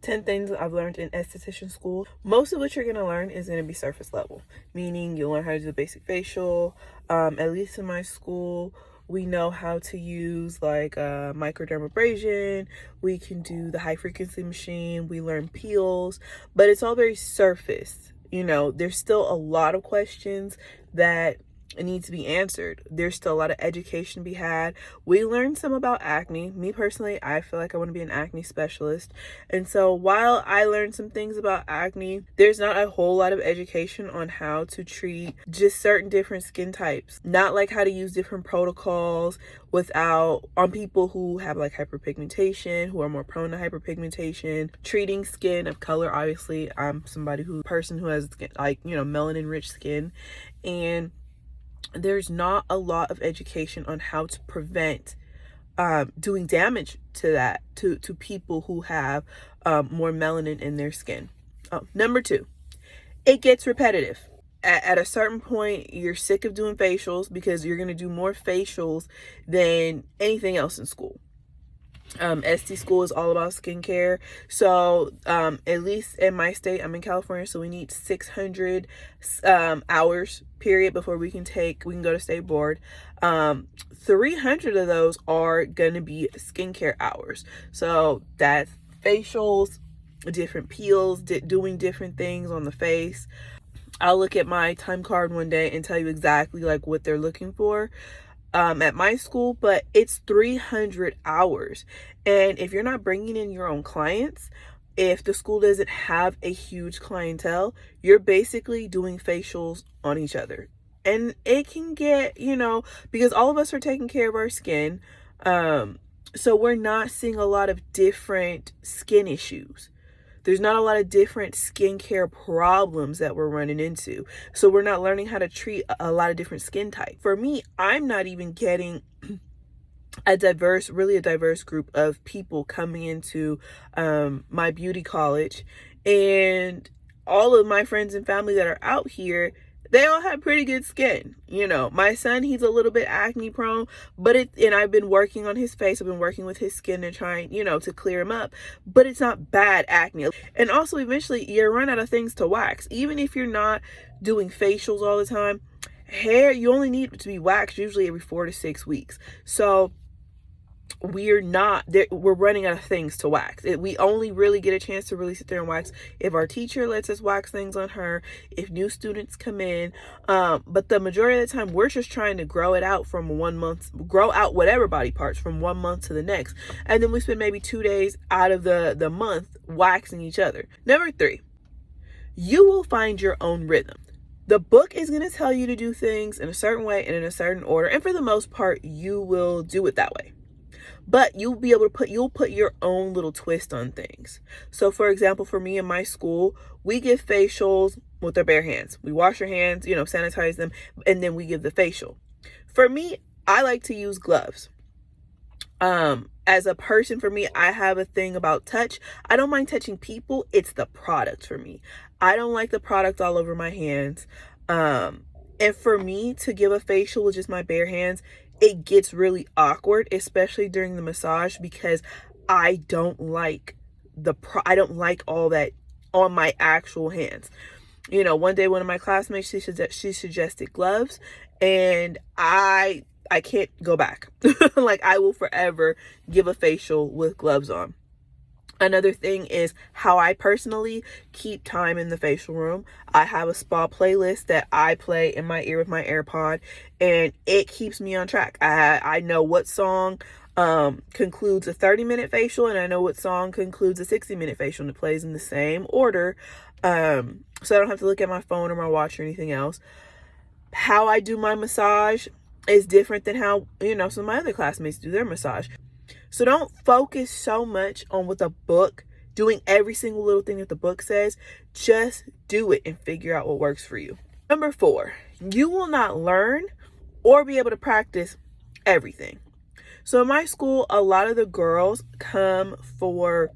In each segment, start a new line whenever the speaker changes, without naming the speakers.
10 things I've learned in esthetician school. Most of what you're going to learn is going to be surface level, meaning you'll learn how to do the basic facial. At least in my school, we know how to use like microdermabrasion. We can do the high frequency machine. We learn peels, but it's all very surface. There's still a lot of questions that need to be answered. There's still a lot of education to be had. We learned some about acne. Me personally, I feel like I want to be an acne specialist. And so while I learned some things about acne, there's not a whole lot of education on how to treat just certain different skin types. Not like how to use different protocols on people who have like hyperpigmentation, who are more prone to hyperpigmentation, treating skin of color. Obviously, I'm person who has melanin rich skin, and there's not a lot of education on how to prevent doing damage to people who have more melanin in their skin. Number 2, it gets repetitive. At a certain point, you're sick of doing facials because you're going to do more facials than anything else in school. ST school is all about skincare. So at least in my state, I'm in California, so we need 600 hours period before we can go to state board. 300 of those are gonna be skincare hours. So that's facials, different peels, doing different things on the face. I'll look at my time card one day and tell you exactly like what they're looking for at my school, but it's 300 hours. And if you're not bringing in your own clients, if the school doesn't have a huge clientele, you're basically doing facials on each other. And it can get, because all of us are taking care of our skin. So we're not seeing a lot of different skin issues. There's not a lot of different skincare problems that we're running into. So we're not learning how to treat a lot of different skin types. For me, I'm not even getting a diverse group of people coming into my beauty college. And all of my friends and family that are out here, they all have pretty good skin. My son, he's a little bit acne prone, and I've been working on his face. I've been working with his skin and trying, to clear him up, but it's not bad acne. And also eventually you run out of things to wax. Even if you're not doing facials all the time, hair, you only need to be waxed usually every 4 to 6 weeks. So we're running out of things to wax. We only really get a chance to really sit there and wax if our teacher lets us wax things on her, if new students come in. But the majority of the time, we're just trying to grow out whatever body parts from 1 month to the next. And then we spend maybe 2 days out of the month waxing each other. Number 3, you will find your own rhythm. The book is going to tell you to do things in a certain way and in a certain order. And for the most part, you will do it that way. But you'll put your own little twist on things. So for example, for me in my school, we give facials with our bare hands. We wash our hands, sanitize them, and then we give the facial. For me, I like to use gloves. As a person, for me, I have a thing about touch. I don't mind touching people. It's the product for me. I don't like the product all over my hands. And for me to give a facial with just my bare hands, it gets really awkward, especially during the massage, because I don't like all that on my actual hands. One day one of my classmates, she suggested gloves, and I can't go back. Like, I will forever give a facial with gloves on. Another thing is how I personally keep time in the facial room. I have a spa playlist that I play in my ear with my AirPod, and it keeps me on track. I know what song concludes a 30-minute facial, and I know what song concludes a 60-minute facial, and it plays in the same order. So I don't have to look at my phone or my watch or anything else. How I do my massage is different than how, some of my other classmates do their massage. So don't focus so much on what the book, doing every single little thing that the book says. Just do it and figure out what works for you. Number 4, you will not learn or be able to practice everything. So in my school, a lot of the girls come for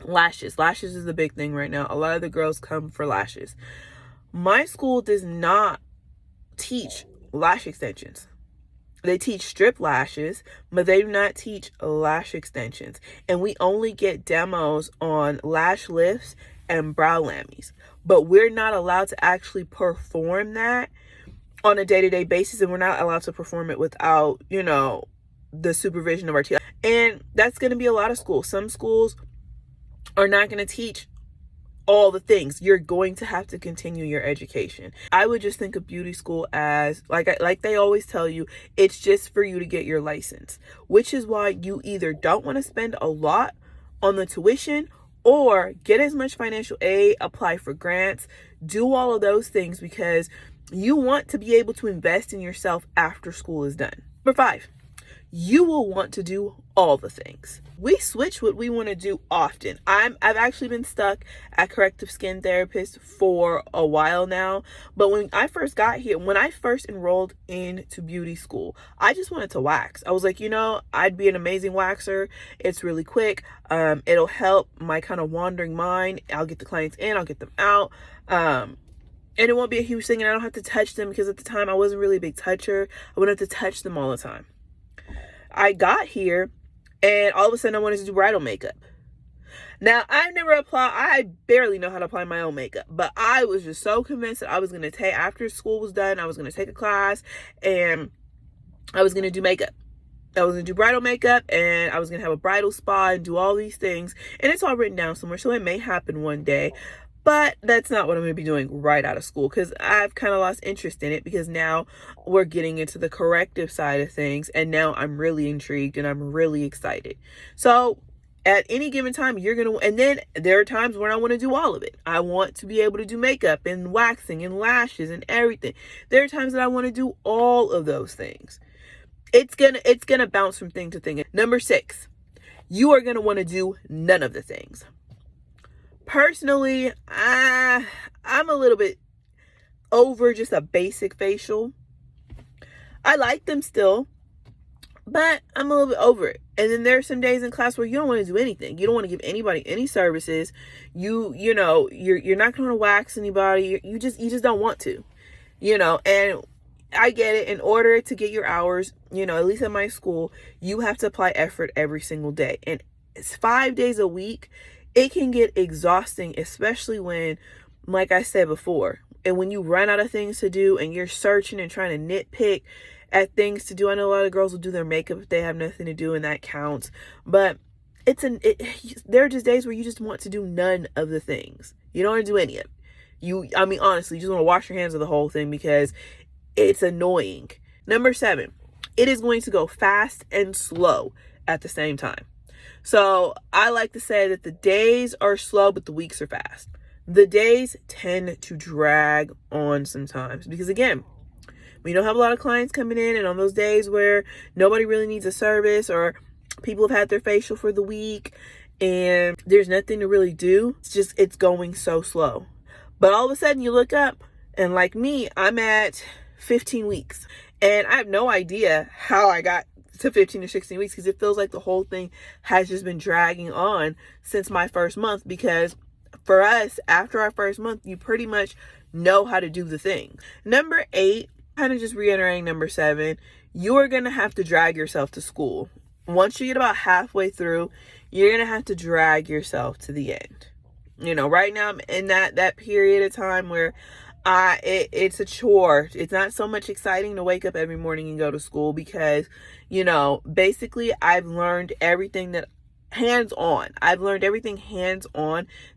lashes. Lashes is the big thing right now. A lot of the girls come for lashes. My school does not teach lash extensions. They teach strip lashes, but they do not teach lash extensions. And we only get demos on lash lifts and brow lammies. But we're not allowed to actually perform that on a day-to-day basis, and we're not allowed to perform it without, the supervision of our teacher. And that's going to be a lot of schools. Some schools are not going to teach all the things. You're going to have to continue your education. I would just think of beauty school as like they always tell you, it's just for you to get your license, which is why you either don't want to spend a lot on the tuition or get as much financial aid, apply for grants, do all of those things, because you want to be able to invest in yourself after school is done. Number 5, you will want to do all the things. We switch what we want to do often. I've actually been stuck at corrective skin therapist for a while now. But when I first got here, when I first enrolled into beauty school, I just wanted to wax. I was like, I'd be an amazing waxer. It's really quick. It'll help my kind of wandering mind. I'll get the clients in, I'll get them out. And it won't be a huge thing, and I don't have to touch them, because at the time I wasn't really a big toucher. I wouldn't have to touch them all the time. I got here and all of a sudden I wanted to do bridal makeup. Now, I've never applied. I barely know how to apply my own makeup, but I was just so convinced that I was going to take, after school was done, I was going to take a class and I was going to do makeup. I was going to do bridal makeup, and I was going to have a bridal spa and do all these things. And it's all written down somewhere, so it may happen one day. But that's not what I'm going to be doing right out of school, because I've kind of lost interest in it, because now we're getting into the corrective side of things, and now I'm really intrigued and I'm really excited. So at any given time, and then there are times when I want to do all of it. I want to be able to do makeup and waxing and lashes and everything. There are times that I want to do all of those things. It's gonna bounce from thing to thing. Number 6, you are going to want to do none of the things. Personally, I'm a little bit over just a basic facial. I like them still, but I'm a little bit over it. And then there are some days in class where you don't want to do anything. You don't want to give anybody any services. You're not going to wax anybody. You just don't want to, and I get it. In order to get your hours, at least at my school, you have to apply effort every single day. And it's 5 days a week. It can get exhausting, especially when, like I said before, and when you run out of things to do and you're searching and trying to nitpick at things to do. I know a lot of girls will do their makeup if they have nothing to do, and that counts. But there are just days where you just want to do none of the things. You don't want to do any of it. Honestly, you just want to wash your hands of the whole thing, because it's annoying. Number 7, it is going to go fast and slow at the same time. So I like to say that the days are slow, but the weeks are fast. The days tend to drag on sometimes, because again, we don't have a lot of clients coming in, and on those days where nobody really needs a service, or people have had their facial for the week and there's nothing to really do, it's going so slow. But all of a sudden you look up, and like me, I'm at 15 weeks, and I have no idea how I got to 15 or 16 weeks, because it feels like the whole thing has just been dragging on since my first month. Because for us, after our first month, you pretty much know how to do the thing. Number 8, kind of just reiterating number 7, you are going to have to drag yourself to school. Once you get about halfway through, you're going to have to drag yourself to the end. Right now I'm in that period of time where it's a chore. It's not so much exciting to wake up every morning and go to school, because, basically I've learned everything hands-on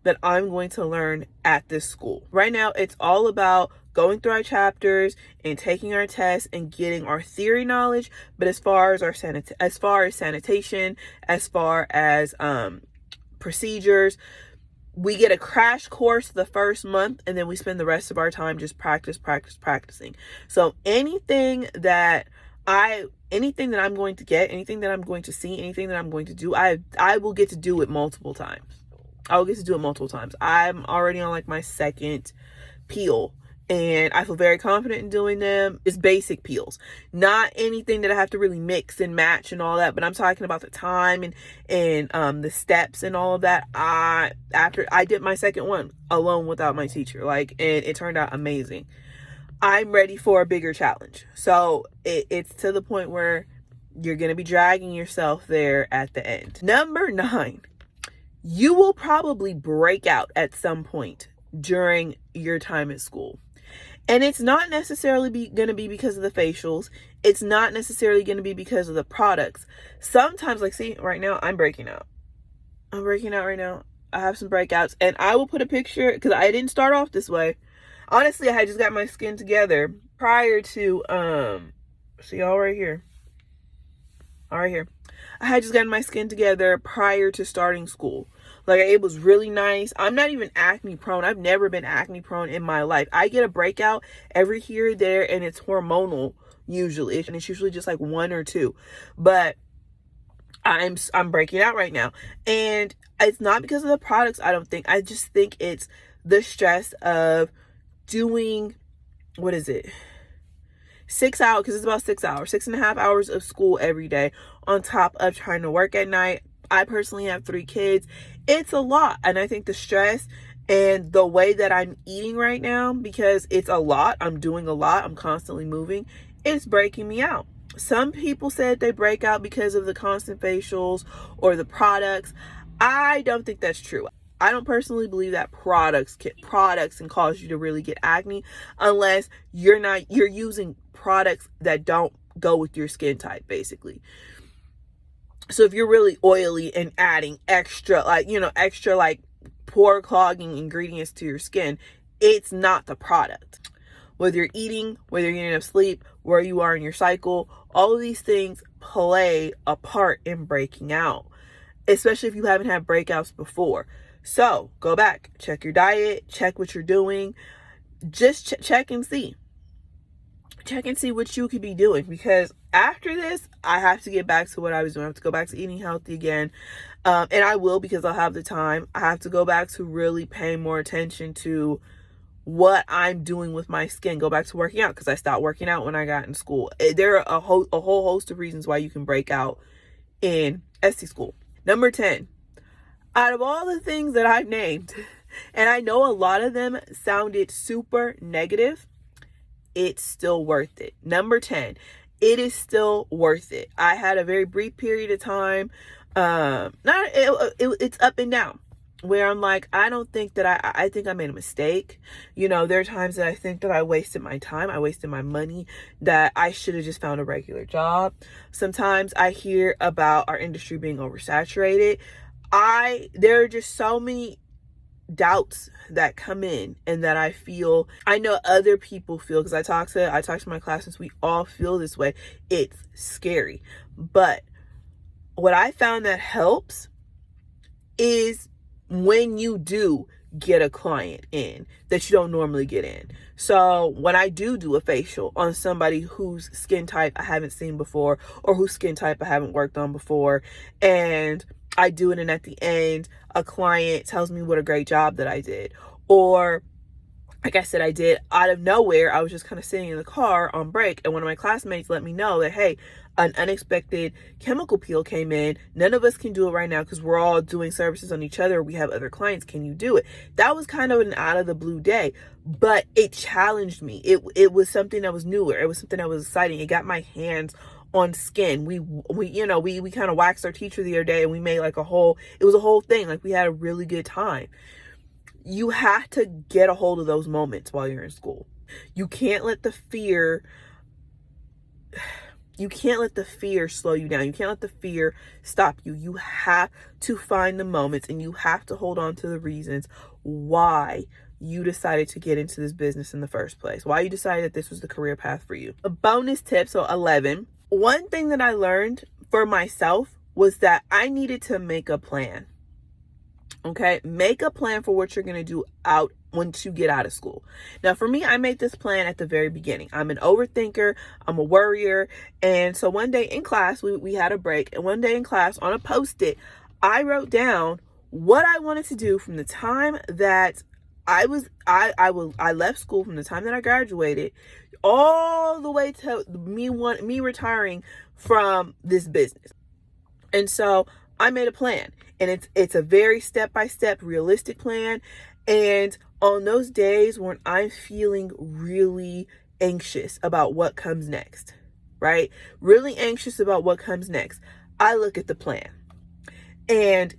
that I'm going to learn at this school. Right now, it's all about going through our chapters and taking our tests and getting our theory knowledge. But as far as sanitation, as far as procedures, we get a crash course the first month, and then we spend the rest of our time just practicing. So anything that I'm going to get, anything that I'm going to see, anything that I'm going to do, I will get to do it multiple times. I'm already on like my second peel, and I feel very confident in doing them. It's basic peels, not anything that I have to really mix and match and all that, but I'm talking about the time and the steps and all of that. After I did my second one alone without my teacher, and it turned out amazing. I'm ready for a bigger challenge. So it's to the point where you're going to be dragging yourself there at the end. Number 9, you will probably break out at some point during your time at school. And it's not necessarily going to be because of the facials. It's not necessarily going to be because of the products. Sometimes, like, see, right now, I'm breaking out. I'm breaking out right now. I have some breakouts. And I will put a picture, because I didn't start off this way. Honestly, I had just got my skin together prior to, see y'all right here. All right here. I had just gotten my skin together prior to starting school. Like, it was really nice. I'm not even acne prone. I've never been acne prone in my life. I get a breakout every here or there, and it's hormonal usually. And it's usually just like 1 or 2. But I'm breaking out right now. And it's not because of the products, I don't think. I just think it's the stress of doing, what is it? 6 hours, because it's about 6 hours, 6.5 hours of school every day, on top of trying to work at night. I personally have 3 kids. It's a lot. And I think the stress and the way that I'm eating right now, because it's a lot, I'm doing a lot, I'm constantly moving, it's breaking me out. Some people said they break out because of the constant facials or the products. I don't think that's true. I don't personally believe that products can cause you to really get acne, unless you're using products that don't go with your skin type, basically. So if you're really oily and adding extra pore clogging ingredients to your skin, it's not the product. Whether you're eating, whether you're getting enough sleep, where you are in your cycle, all of these things play a part in breaking out, especially if you haven't had breakouts before. So go back, check your diet, check what you're doing, just check and see. Check and see what you could be doing, because after this, I have to get back to what I was doing. I have to go back to eating healthy again. And I will, because I'll have the time. I have to go back to really paying more attention to what I'm doing with my skin. Go back to working out, because I stopped working out when I got in school. There are a whole host of reasons why you can break out in ST school. Number 10, out of all the things that I've named, and I know a lot of them sounded super negative, it's still worth it. Number 10, it is still worth it. I had a very brief period of time. It's up and down, where I'm like, I don't think that I think I made a mistake. There are times that I think that I wasted my time. I wasted my money, that I should have just found a regular job. Sometimes I hear about our industry being oversaturated. There are just so many doubts that come in, and that I know other people feel, because I talk to my classmates, we all feel this way. It's scary. But what I found that helps is when you do get a client in that you don't normally get in. So when I do a facial on somebody whose skin type I haven't seen before, or whose skin type I haven't worked on before, and I do it, and at the end, a client tells me what a great job that I did. Or, like I said, I did out of nowhere. I was just kind of sitting in the car on break, and one of my classmates let me know that, hey, an unexpected chemical peel came in. None of us can do it right now because we're all doing services on each other. We have other clients. Can you do it? That was kind of an out of the blue day, but it challenged me. It was something that was newer. It was something that was exciting. It got my hands on skin. We kind of waxed our teacher the other day, and we made it was a whole thing. Like, we had a really good time. You have to get a hold of those moments while you're in school. You can't let the fear slow you down. You can't let the fear stop you. You have to find the moments, and you have to hold on to the reasons why you decided to get into this business in the first place, why you decided that this was the career path for you. A bonus tip, so 11. One thing that I learned for myself was that I needed to make a plan. Okay, make a plan for what you're going to do once you get out of school. Now, for me, I made this plan at the very beginning. I'm an overthinker. I'm a worrier. And so one day in class, we had a break. And one day in class, on a Post-it, I wrote down what I wanted to do from the time that I left school, from the time that I graduated, all the way to me retiring from this business. And so I made a plan, and it's a very step-by-step realistic plan. And on those days when I'm feeling really anxious about what comes next, right? Really anxious about what comes next, I look at the plan and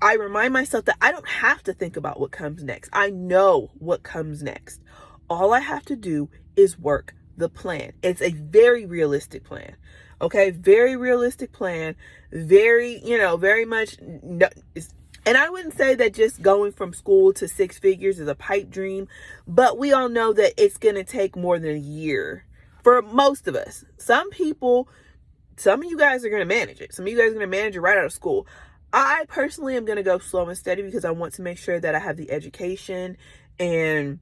I remind myself that I don't have to think about what comes next. I know what comes next. All I have to do is work the plan. It's a very realistic plan. Okay, very realistic plan. Very, very much. No, and I wouldn't say that just going from school to 6 figures is a pipe dream, but we all know that it's going to take more than a year for most of us. Some of you guys are going to manage it. Some of you guys are going to manage it right out of school. I personally am going to go slow and steady because I want to make sure that I have the education and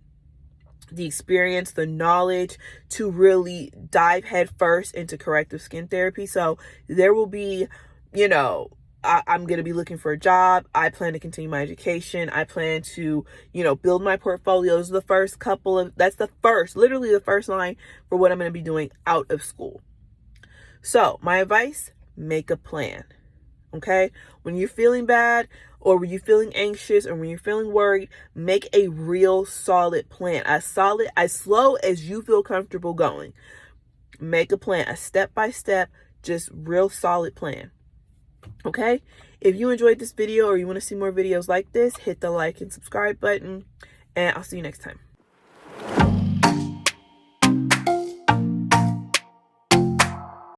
the experience, the knowledge to really dive head first into corrective skin therapy. So there will be, I'm going to be looking for a job. I plan to continue my education. I plan to, build my portfolios. Literally the first line for what I'm going to be doing out of school. So my advice, make a plan. Okay? When you're feeling bad or when you're feeling anxious or when you're feeling worried, make a real solid plan. As slow as you feel comfortable going. Make a plan, a step-by-step, just real solid plan. Okay? If you enjoyed this video or you want to see more videos like this, hit the like and subscribe button, and I'll see you next time.